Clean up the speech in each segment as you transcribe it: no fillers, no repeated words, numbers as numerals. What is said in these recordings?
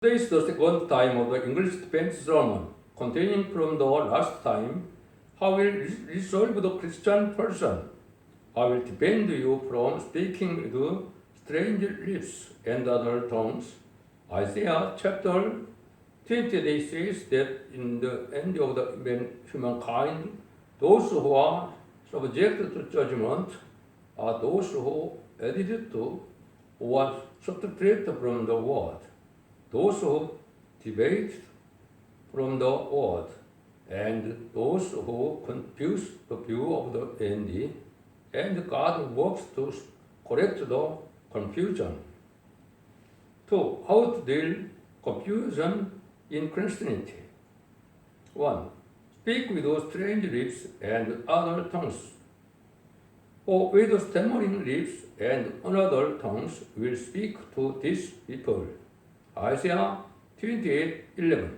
Today is the second time of the English defense sermon, continuing from the last time. How will resolve the Christian person? I will defend you from speaking with strange lips and other tongues. Isaiah chapter 20 says that in the end of the humankind, those who are subject to judgment are those who adhere to or subtract from the word. Those who debate from the word, and those who confuse the view of the end, and God works to correct the confusion. 2. How to deal confusion in Christianity. 1. Speak with those strange lips and other tongues. For with stammering lips and another tongues will speak to these people. Isaiah 28:11.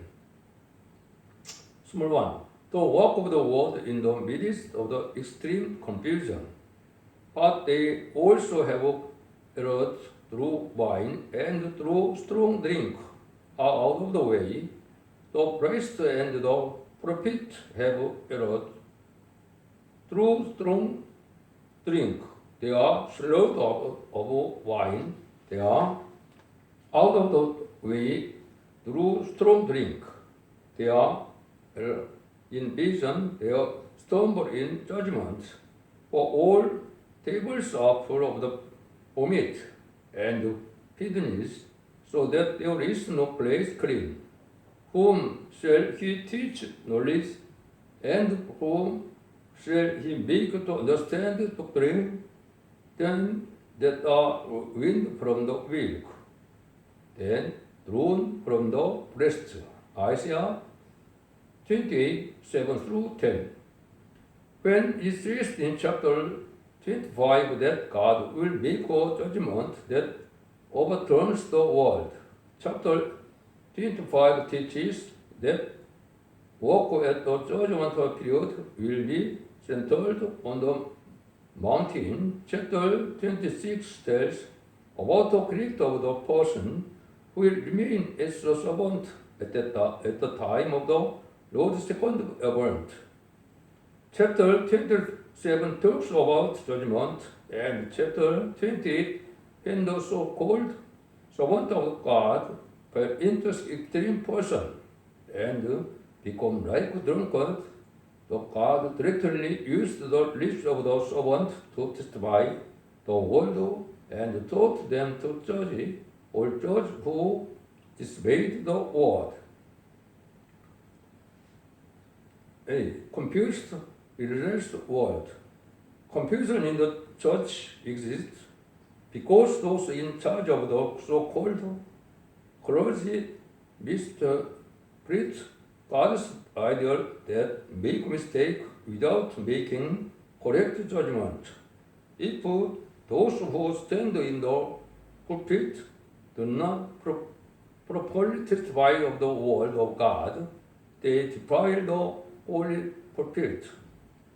Small 1. The work of the word in the midst of the extreme confusion. But they also have erred through wine and through strong drink are out of the way. The priest and the prophet have erred through strong drink. They are slowed of wine. They are out of the way through strong drink. They are in vision, they are stumble in judgment. For all tables are full of the vomit and bitterness, so that there is no place clean. Whom shall he teach knowledge, and whom shall he make to understand doctrine? Them that are wind from the wheel, then drawn from the breast. Isaiah 28:7-10. When it says in chapter 25 that God will make a judgment that overturns the world, chapter 25 teaches that work at the judgment period will be centered on the mountain. Chapter 26 tells about the character of the person who will remain as a servant at the time of the Lord's second advent. Chapter 27 talks about judgment, and chapter 28 when the so-called servant of God fell into extreme person and become like drunkard. The God directly used the lips of the servant to testify the word and taught them to judge all those who disobeyed the word. A confused religious world. Confusion in the church exists because those in charge of the so-called clergy misinterpret God's idea that make mistake without making correct judgment. If those who stand in the pulpit do not properly testify of the word of God, they defile the holy pulpit.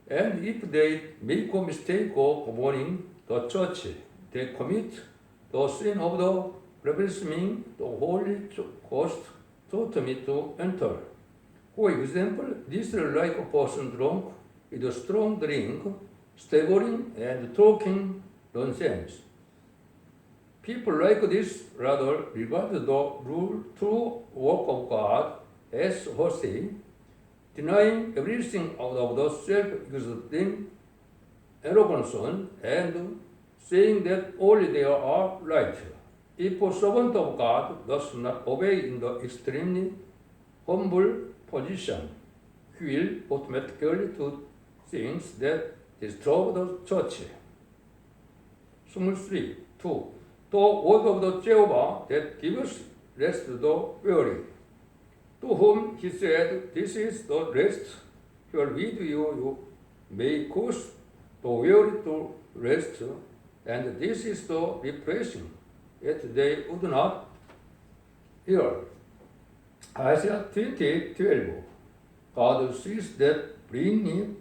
And if they make a mistake of governing the church, they commit the sin of the blaspheming the Holy Ghost taught me to enter. For example, this is like a person drunk with a strong drink, staggering and talking nonsense. People like this rather regard the true work of God as heresy, denying everything out of the self-existing arrogance and saying that only they are right. If a servant of God does not obey in the extremely humble position, he will automatically do things that disturb the church. 3. 2. The word of the Jehovah that gives rest to the weary, to whom he said, this is the rest wherewith you may cause the weary to rest, and this is the refreshing, yet they would not hear. Isaiah 20:12. God sees that bringing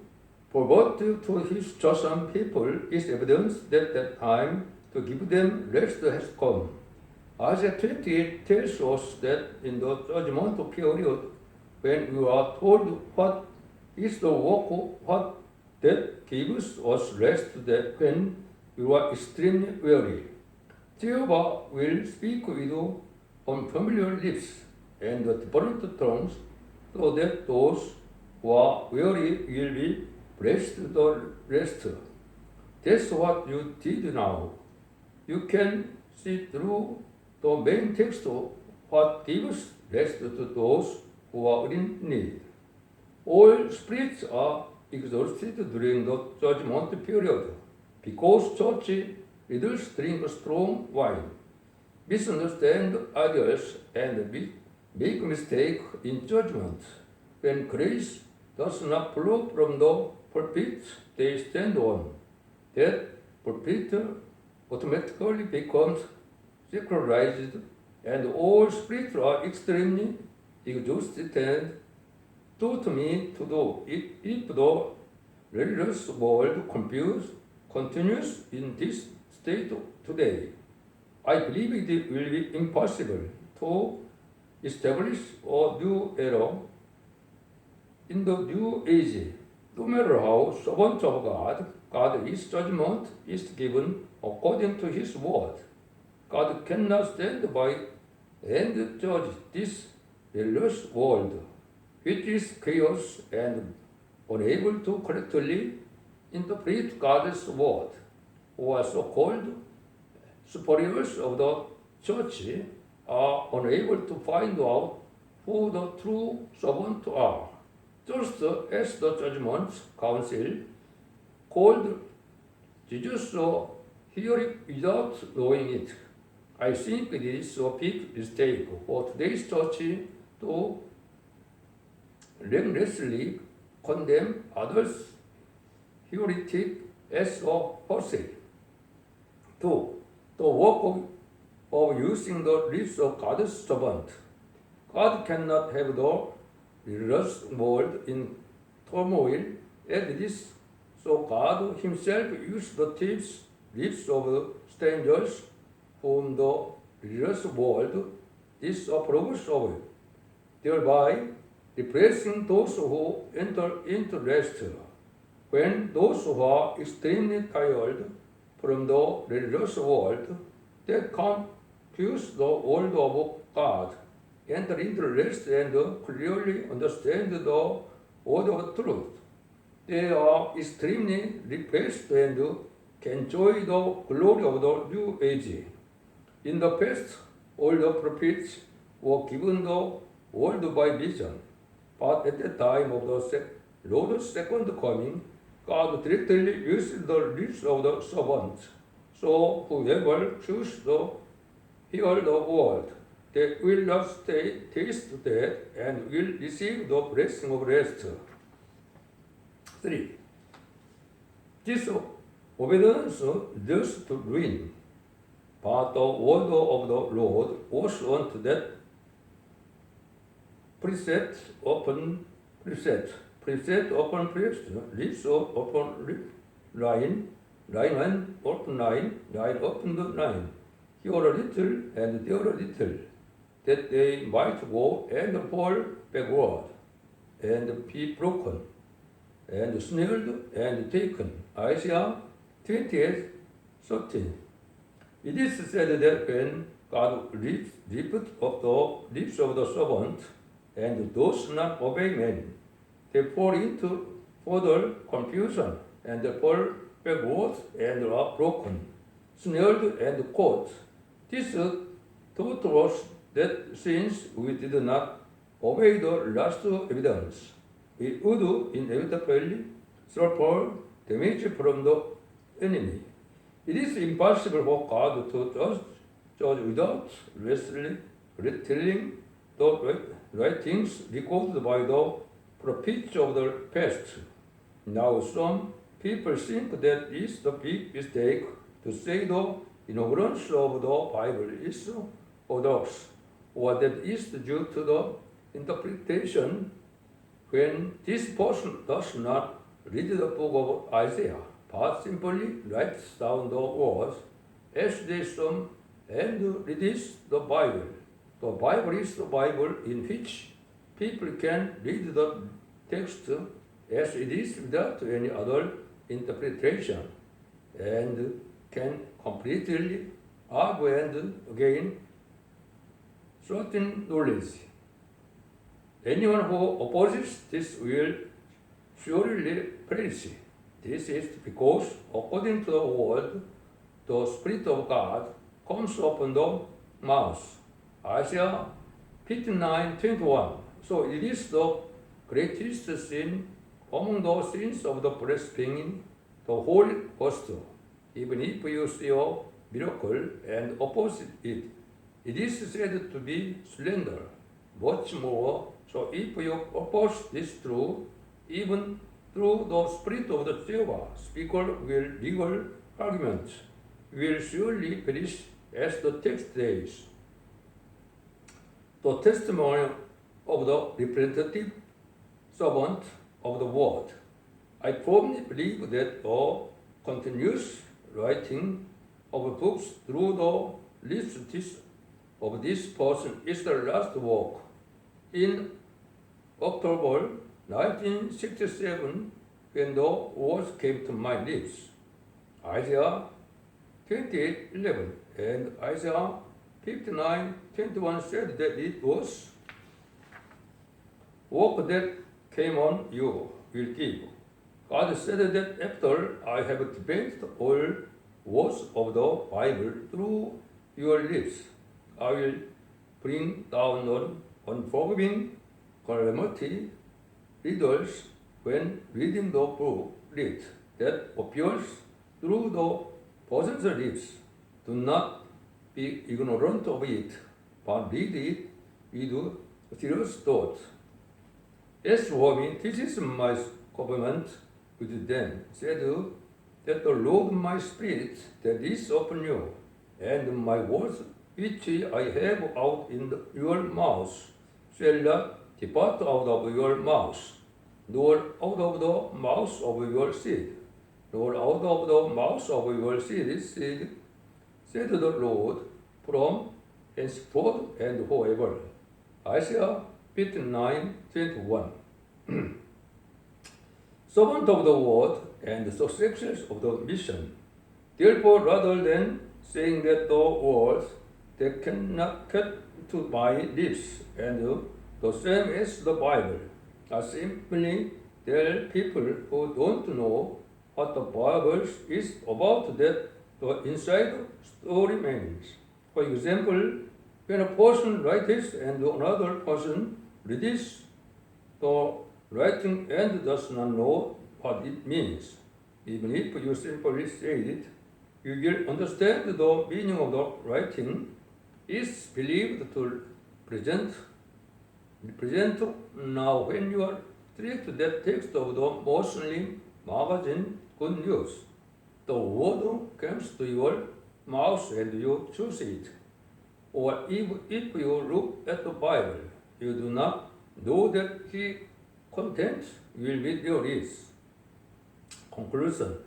forward to his chosen people is evidence that time to give them rest has come. Isaiah 28 tells us that in the judgmental period, when we are told what is the work of what that gives us rest, that when we are extremely weary, Jehovah will speak with unfamiliar lips and different tongues, so that those who are weary will be blessed the rest. That's what you did now. You can see through the main text of what gives rest to those who are in need. All spirits are exhausted during the judgment period because church leaders drink strong wine, misunderstand others, and make mistake in judgment. When grace does not flow from the pulpit they stand on, that pulpit automatically becomes secularized, and all spirits are extremely exhausted and taught me to do. If the religious world continues in this state today, I believe it will be impossible to establish a new era in the new age. No matter how servant of God's judgment is given according to His word. God cannot stand by and judge this religious world, which is chaos and unable to correctly interpret God's word, or so-called superiors of the church are unable to find out who the true servants are. Just as the judgment council called Jesus to hear it without knowing it. I think it is a big mistake for today's church to relentlessly condemn others' heretic as a heresy. 2. The work of using the lips of God's servant. God cannot have the religious world in turmoil as this, so God Himself used the lips of strangers whom the religious world disapproves of, thereby repressing those who enter into rest. When those who are extremely tired from the religious world, they confuse the word of God, enter into rest and clearly understand the word of truth. They are extremely refreshed and can enjoy the glory of the new age. In the past, all the prophets were given the word by vision, but at the time of the Lord's second coming, God directly used the lips of the servants. So whoever chooses to hear the word, they will not taste death and will receive the blessing of rest. 3. This obedience leads to ruin, but the word of the Lord was unto that precept upon precept, precept upon precept, lips upon lip, line upon line upon the line, here a little and there a little, that they might go and fall backward, and be broken, and snared and taken. Isaiah 28:13. It is said that when God lifted up the lips of the servant, and those not obey men, they fall into further confusion, and they fall backward and are broken, snared and caught. This taught us that since we did not obey the last evidence, we would inevitably suffer damage from the enemy. It is impossible for God to judge without retelling the writings recorded by the prophets of the past. Now some people think that it is a big mistake to say the ignorance of the Bible is orthodox, or that is due to the interpretation when this person does not read the book of Isaiah, but simply writes down the words as they and reads the Bible. The Bible is the Bible in which people can read the text as it is without any other interpretation and can completely argue and gain certain knowledge. Anyone who opposes this will surely perish. This is because, according to the word, the Spirit of God comes upon the mouth. Isaiah 59:21. So it is the greatest sin among the sins of the blaspheming the Holy Ghost. Even if you see a miracle and oppose it, it is said to be slander. Much more, so if you oppose this truth, even through the spirit of the Jehovah, speaker will legal arguments will surely perish as the text says. The testimony of the representative servant of the word. I firmly believe that the continuous writing of books through the lips of this person is the last work. In October 1967, when the words came to my lips, Isaiah 28:11 and Isaiah 59:21 said that it was work that came on you will give. God said that after I have debated all words of the Bible through your lips, I will bring down on unforgiving calamity readers when reading the book read that appears through the person's lips. Do not be ignorant of it, but read it with serious thought. As for me, this is my covenant with them, said that the Lord my spirit that is upon you, and my words which I have out in your mouth shall not depart out of your mouth, nor out of the mouth of your seed, nor out of the mouth of your seed, said the Lord, from henceforth and forever. Isaiah 59:21. Servant of the word and successors of the mission. Therefore, rather than saying that the words that cannot cut to my lips and the same as the Bible are simply tell people who don't know what the Bible is about that the inside story means. For example, when a person writes and another person reads the writing and does not know what it means, even if you simply say it, you will understand the meaning of the writing is believed to represent now when you are treat that text of the Muslim magazine Good News. The word comes to your mouth and you choose it. Or if you look at the Bible, you do not know that its content will be there is. Conclusion.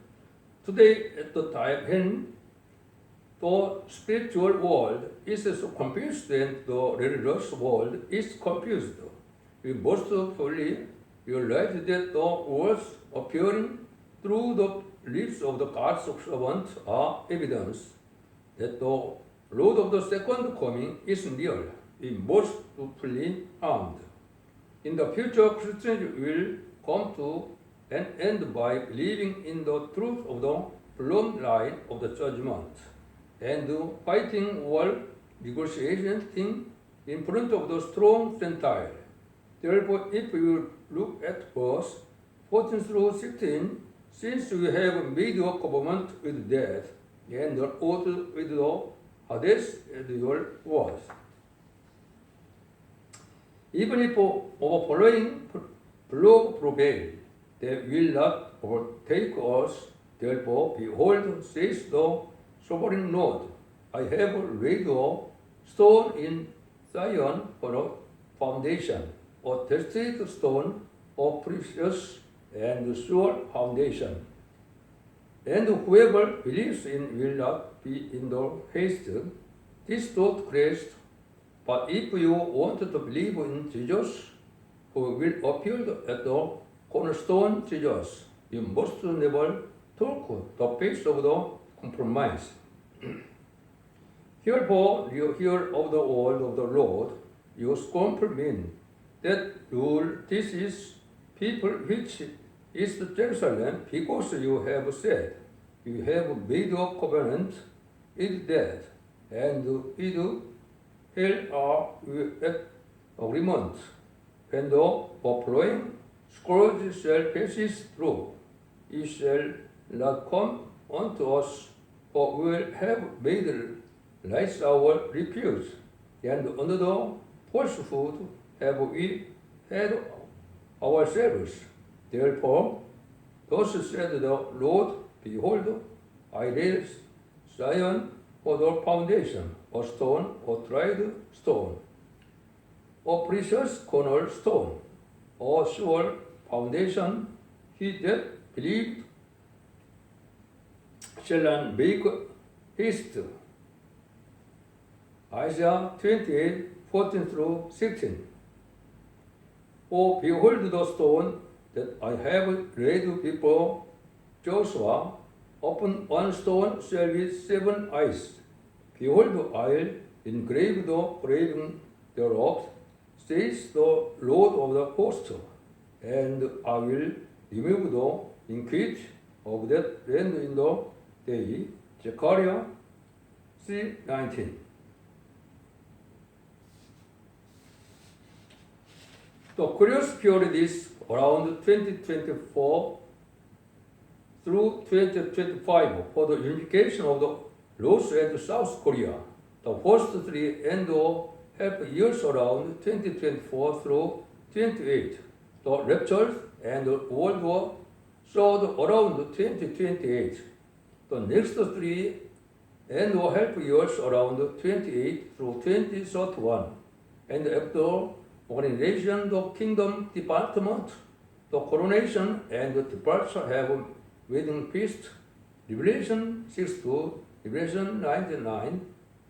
Today, at the time when the spiritual world is so confused and the religious world is confused, we must fully realize that the words appearing through the lips of the God's servant are evidence that the Lord of the second coming is near. We must fully armed. In the future, Christians will come to an end by believing in the truth of the plumb line of the judgment and fighting war negotiation thing in front of the strong Gentile. Therefore, if you look at verse 14 through 16, since we have made a covenant with death and the oath with the Hades and your words. Even if our following blow prevail, they will not overtake us. Therefore, behold, says the sovereign Lord, I have laid a stone in Zion for a foundation, a tested stone, a precious and sure foundation. And whoever believes in will not be in the haste. this thought Christ, but if you want to believe in Jesus, who will appear at the cornerstone Jesus, you must never talk the face of the compromise. Therefore, you hear of the word of the Lord, you scornful men, that rule this is people which is Jerusalem, because you have said, you have made a covenant with death, and with hell are you at agreement. When the overflowing scourge shall pass through, it shall not come unto us, for we will have made lies our refuge, and under the falsehood have we had ourselves. Therefore, thus said the Lord, behold, I raise Zion for the foundation, a stone, a tried stone, a precious cornerstone, a sure foundation. He that believed shall not make haste. Isaiah 28:14-16. Oh, behold the stone that I have laid before Joshua, upon one stone shall be 7 eyes. Behold, I'll engrave the graving thereof, says the Lord of the hosts, and I will remove the iniquity of that land in the day. Zechariah 3:19. The curious period is around 2024 through 2025 for the unification of the North and South Korea. The first 3.5 years around 2024 through 28. The rapture and World War Third around 2028. The next 3.5 years around 28 through 2031. And after organization, the kingdom department, the coronation and the departure have wedding feast, Revelation 6 to Revelation 99.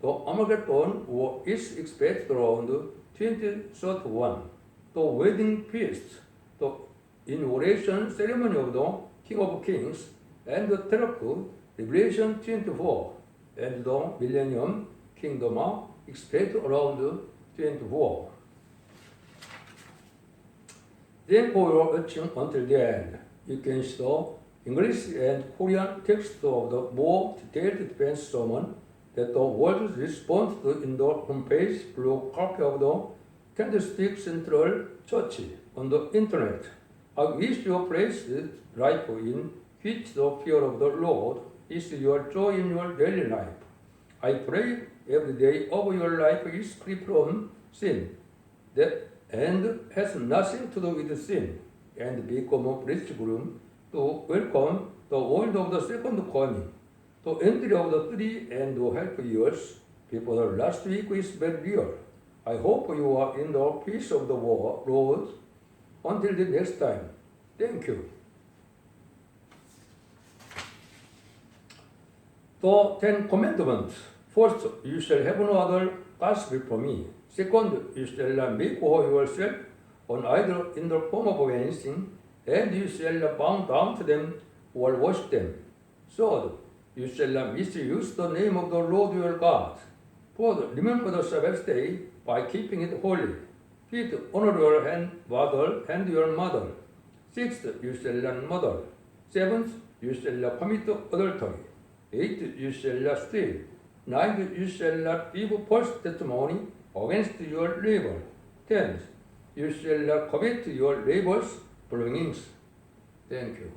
The Armageddon war is expected around 2031. The wedding feast, the inauguration ceremony of the King of Kings, and the Telugu, Revelation 24, and the Millennium Kingdom are expected around 24. Then for your watching until the end, you can see the English and Korean text of the more detailed defense sermon that the world responds to in the homepage blog copy of the Candlestick Central Church on the internet. I wish you place life in which the fear of the Lord is your joy in your daily life. I pray every day of your life is free from sin, that and has nothing to do with sin, and become a bridegroom to welcome the world of the second coming. The entry of the 3.5 years before the last week is very real. I hope you are in the peace of the Lord. Until the next time, thank you. The 10 Commandments. First, you shall have no other gods before me. Second, you shall not make yourself an idol in the form of anything, and you shall not bow down to them or worship them. Third, you shall not misuse the name of the Lord your God. Fourth, remember the Sabbath day by keeping it holy. Fifth, honor your father and your mother. Sixth, you shall not murder. Seventh, you shall not commit adultery. Eighth, you shall not steal. Ninth, you shall not give false testimony against your neighbor. 10th, you shall not covet your neighbor's belongings. Thank you.